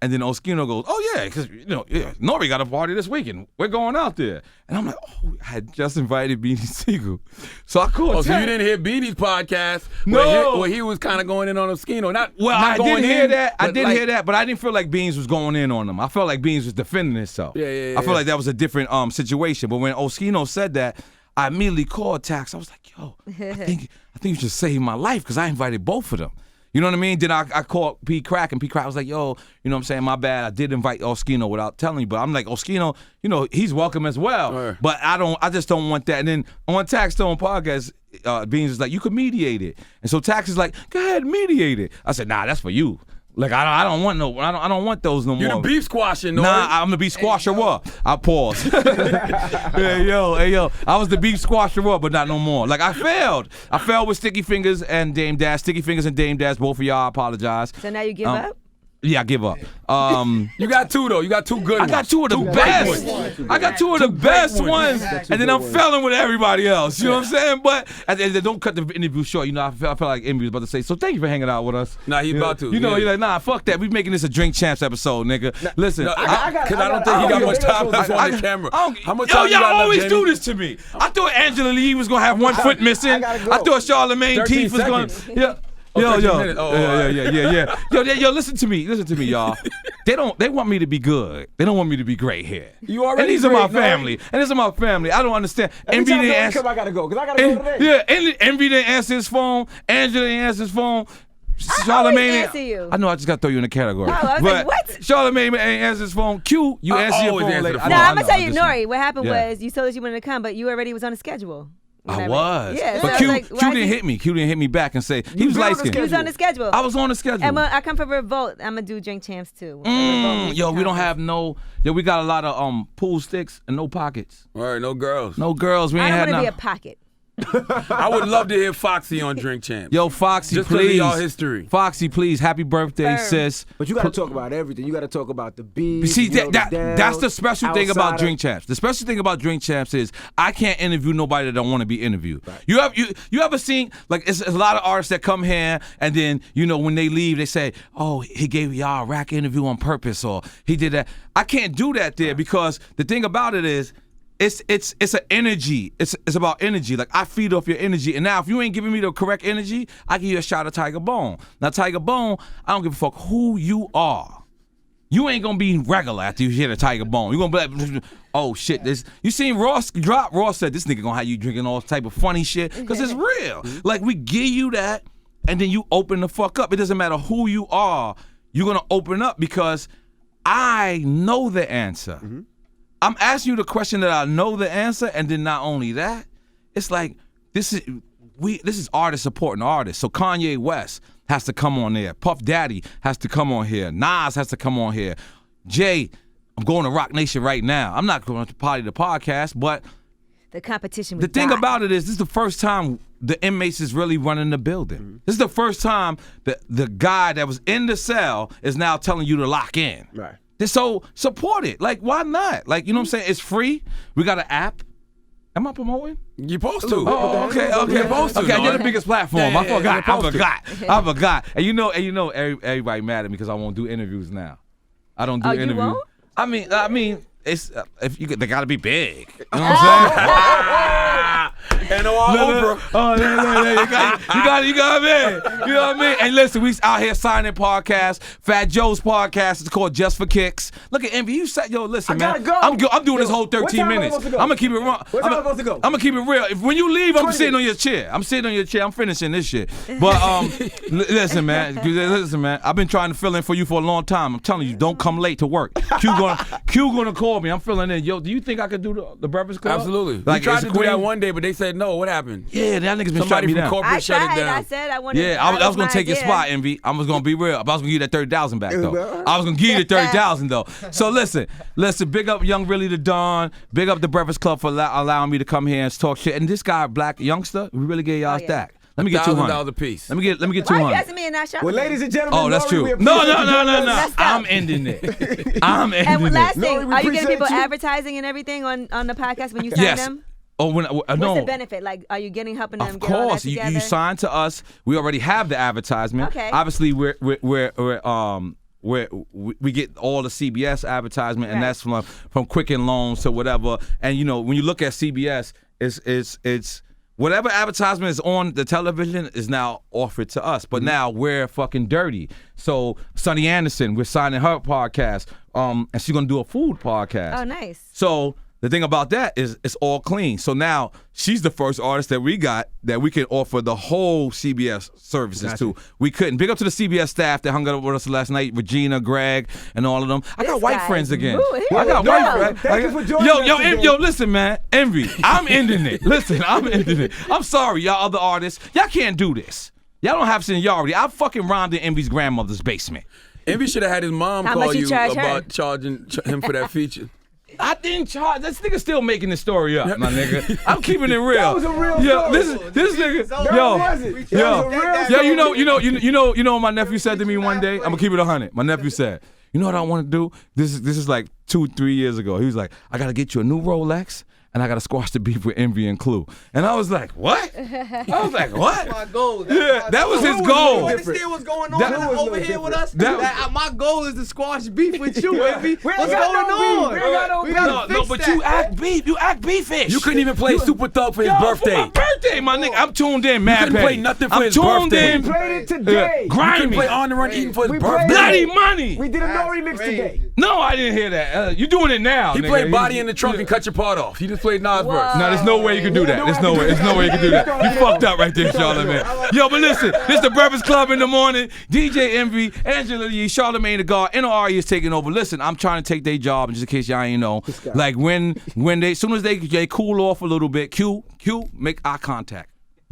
And then Oskino goes, oh yeah, because N.O.R.E got a party this weekend. We're going out there. And I'm like, oh, I had just invited Beanie Siegel. So I called. Oh, so you didn't hear Beanie's podcast? No. Where he was kind of going in on Oskino. I did hear that. I did hear that, but I didn't feel like Beans was going in on him. I felt like Beans was defending himself. Yeah. I felt like that was a different situation. But when Oskino said that, I immediately called Tax. I was like, yo, I think you should save my life because I invited both of them. You know what I mean? Then I called P. Crack, and P. Crack was like, yo, you know what I'm saying? My bad. I did invite Oskino without telling you. But I'm like, Oskino, he's welcome as well. Right. But I just don't want that. And then on Tax Stone podcast, Beans is like, you could mediate it. And so Tax is like, go ahead, mediate it. I said, nah, that's for you. Like I don't want those no more. You the beef squashing, N.O.R.E. Nah, I'm the beef squasher. What? I pause. hey yo, I was the beef squasher, but not no more. Like I failed with Sticky Fingers and Dame Dash. Sticky Fingers and Dame Dash. Both of y'all, I apologize. So now you give up? Yeah, I give up. You got two though. You got two good ones. I got two of the best. I got two of the best ones, and then I'm failing with everybody else. You know what I'm saying? But don't cut the interview short. I felt like Envy was about to say. So thank you for hanging out with us. Nah, he about to. You're like, nah, fuck that. We making this a Drink Champs episode, nigga. Listen, because I don't think he got much time left on the camera. How much time you y'all got left, always Jamie? do this to me. I thought Angela Lee was gonna have one foot missing. I thought Charlamagne Teeth was gonna. Yeah. Yo, listen to me, y'all. They want me to be good. They don't want me to be great here. You already. And these are my family. I don't understand. Envy didn't answer. I gotta go because I gotta go today. Yeah, Envy didn't answer his phone. Angela didn't answer his phone. Charlamagne answer you. I know I just got to throw you in the category. Oh, I was like, what? Charlamagne ain't answer his phone. Q, you answer your phone later. No, I'm gonna tell you, N.O.R.E. What happened was you told us you wanted to come, but you already was on a schedule. I was. Yeah, but so Q didn't hit me. Q didn't hit me back and say he was light skinned. He was on the schedule. I was on the schedule. And I come for Revolt. I'm gonna do Drink Champs too. We don't have we got a lot of pool sticks and no pockets. All right, no girls. No girls. We ain't I had don't want to no. be a pocket. I would love to hear Foxy on Drink Champs. Yo, Foxy, just please. Y'all history. Foxy, please. Happy birthday, sis. But you got to talk about everything. You got to talk about the beef. See, that's the special thing about Drink Champs. The special thing about Drink Champs is I can't interview nobody that don't want to be interviewed. Right. You ever seen, like, it's a lot of artists that come here and then, when they leave, they say, oh, he gave y'all a rack interview on purpose or he did that. I can't do that there because the thing about it is, it's an energy. It's about energy. Like I feed off your energy. And now if you ain't giving me the correct energy, I give you a shot of Tiger Bone. Now Tiger Bone, I don't give a fuck who you are. You ain't gonna be regular after you hear the Tiger Bone. You gonna be like, oh shit, this. You seen Ross drop? Ross said this nigga gonna have you drinking all type of funny shit because it's real. Like we give you that, and then you open the fuck up. It doesn't matter who you are. You're gonna open up because I know the answer. Mm-hmm. I'm asking you the question that I know the answer, and then not only that, it's like this is artists supporting artists. So Kanye West has to come on there. Puff Daddy has to come on here. Nas has to come on here. Jay, I'm going to Rock Nation right now. I'm not going to party the podcast, but the competition. The thing about it is, this is the first time the inmates is really running the building. Mm-hmm. This is the first time that the guy that was in the cell is now telling you to lock in. Right. So support it. Like, why not? Like, you know what I'm saying? It's free. We got an app. Am I promoting? You're supposed to. Oh, okay. You're supposed to. Okay, you're the biggest platform. I forgot. I forgot. And everybody mad at me because I won't do interviews now. I don't do interviews. You won't? I mean, it's they gotta be big. You know what I'm saying? N.O.R. Oh, you got me. You know what I mean? And listen, we out here signing podcasts. Fat Joe's podcast is called Just for Kicks. Look at Envy. You said, yo, listen, man. I gotta go. I'm doing this whole 13 minutes. I'm gonna keep it real. What time am I supposed to go? I'm gonna keep it real. When you leave, I'm sitting on your chair. I'm finishing this shit. But listen, man. I've been trying to fill in for you for a long time. I'm telling you, don't come late to work. Q gonna call me. I'm filling in. Yo, do you think I could do the Breakfast Club? Absolutely. Like, we tried to do that one day, but they said no. What happened? Yeah, that nigga's been shutting me down. Somebody from corporate shut it down. I said I wanted. Yeah, I was gonna take your spot, Envy. I was gonna be real. I was gonna give you that 30,000 back though. I was gonna give you the 30,000 though. So listen. Big up Young Really the Don. Big up the Breakfast Club for allowing me to come here and talk shit. And this guy, Black Youngsta, we really gave y'all a stack. Let me get $200 $1,000 a piece. Let me get Why are you 200. asking me and not Charlamagne? Well, ladies and gentlemen, Oh, that's N.O.R.E, true. we No. appreciate you joining us. Let's go. I'm ending it. I'm ending And it. last thing, N.O.R.E, we are you getting people appreciate you. advertising and everything on the podcast when you sign Yes. them? Oh, no. What's the benefit? Like, are you helping them Of get all that course, together? you sign to us. We already have the advertisement. Okay. Obviously, we get all the CBS advertisement, and Right. that's from Quicken Loans to whatever. And when you look at CBS, it's whatever advertisement is on the television is now offered to us. But now we're fucking dirty. So Sonny Anderson, we're signing her podcast, and she's gonna do a food podcast. Oh, nice. So the thing about that is it's all clean. So now she's the first artist that we got that we can offer the whole CBS services to. We couldn't. Big up to the CBS staff that hung out with us last night, Regina, Greg, and all of them. I got This white guy's friends again. moving. I got No, white friends. thank you for joining us today. Yo, listen, man. Envy. I'm ending it. Listen, I'm ending it. I'm sorry, y'all other artists. Y'all can't do this. Y'all don't have seniority. I fucking rhymed in Envy's grandmother's basement. Envy should have had his mom How call much you you charge her? about charging him for that feature. I didn't charge. This nigga still making the story up, my nigga. I'm keeping it real. That was a real Yo, story. this nigga. That Yo, wasn't. That yo, was a real yo. You know what my nephew said to me one day. I'm gonna keep it 100. My nephew said, "You know what I want to do? This is like 2-3 years ago. He was like, I gotta get you a new Rolex. And I gotta squash the beef with Envy and Clue. And I was like, what? I was like, what? My goal. Yeah, that was his goal. You understand what's going on That was over here with us? That- My goal is to squash beef with you, Envy. We ain't What's got going no on? beef. We ain't got no We beef. gotta No, fix but that. you act beef. You act beefish. You couldn't even play Super Thug for his birthday. For my birthday, my nigga. I'm tuned in, mad couldn't petty. play nothing for I'm his tuned birthday. in. We played it today. You Grimy. couldn't play On the Run eating for his We birthday. played Bloody money. We did a N.O.R.E remix today. No, I didn't hear that. You doing it now, He nigga. played Body in the Trunk and Cut Your Part Off. He just played Nas verse. No, there's no way you can do that. There's no way. There's no way you can do that. You fucked up right there, Charlamagne. Yo, but listen, this is the Breakfast Club in the morning. DJ Envy, Angela Yee, Charlamagne the God, N.O.R.E is taking over. Listen, I'm trying to take their job, just in case y'all ain't know. Like when they, as soon as they cool off a little bit, Q, make eye contact.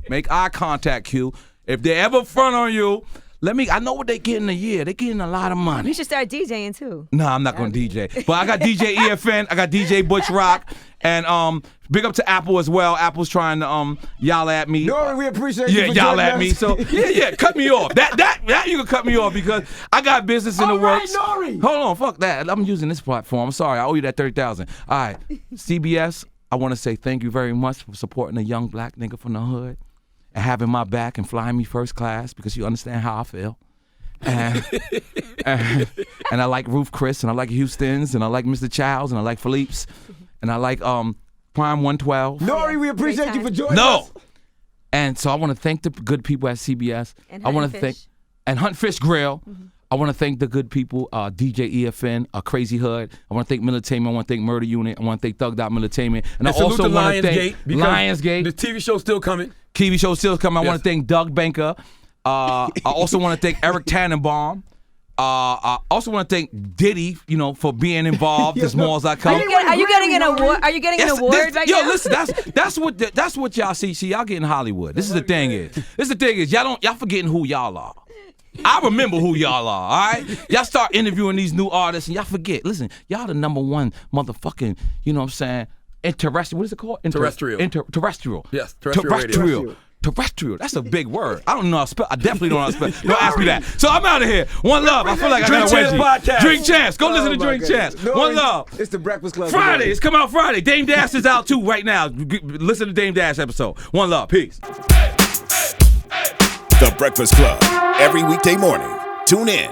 Make eye contact, Q. If they ever front on you, I know what they getting a year. They getting a lot of money. You should start DJing too. No, I'm not gonna DJ. But I got DJ EFN, I got DJ Butch Rock, and big up to Apple as well. Apple's trying to y'all at me. N.O.R.E, we appreciate you for y'all joining at us. me. So yeah, cut me off. That you can cut me off because I got business in the All right, works. N.O.R.E. Hold on, fuck that. I'm using this platform. I'm sorry, I owe you that $30,000. All right, CBS. I want to say thank you very much for supporting a young black nigga from the hood and having my back and flying me first class because you understand how I feel. And I like Ruth Chris, and I like Houston's, and I like Mr. Childs, and I like Philippe's, and I like Prime 112. N.O.R.E, we appreciate Great you for time. joining No. us. And so I want to thank the good people at CBS. And I want Hunt to Fish. thank and Hunt Fish Grill. I want to thank the good people, DJ EFN, Crazy Hood. I want to thank Militainment. I want to thank Murder Unit. I want to thank Thug Dot Militainment. And I salute also to want to thank Lionsgate. Lionsgate. The TV show's still coming. TV show still coming. I want Yes. to thank Doug Banker. I also want to thank Eric Tannenbaum. I also want to thank Diddy, for being involved as small as I come. Are you getting an award? Are you getting an award right now? Listen, that's what y'all see. See, y'all getting Hollywood. This is the thing is y'all forgetting who y'all are. I remember who y'all are, all right? Y'all start interviewing these new artists and y'all forget. Listen, y'all the number one motherfucking, you know what I'm saying, terrestrial. What is it called? Terrestrial. Terrestrial. Yes, terrestrial radio. Terrestrial. That's a big word. I don't know how to spell. I definitely don't know how to spell. Don't ask me that. So I'm out of here. One love. I feel like I got a Drink Champs wedgie. podcast. Drink Champs. Go listen to my Drink goodness. Champs. N.O.R.E, One love. It's the Breakfast Club. Friday. It's come out Friday. Dame Dash is out too right now. Listen to Dame Dash episode. One love. Peace. The Breakfast Club. Every weekday morning. Tune in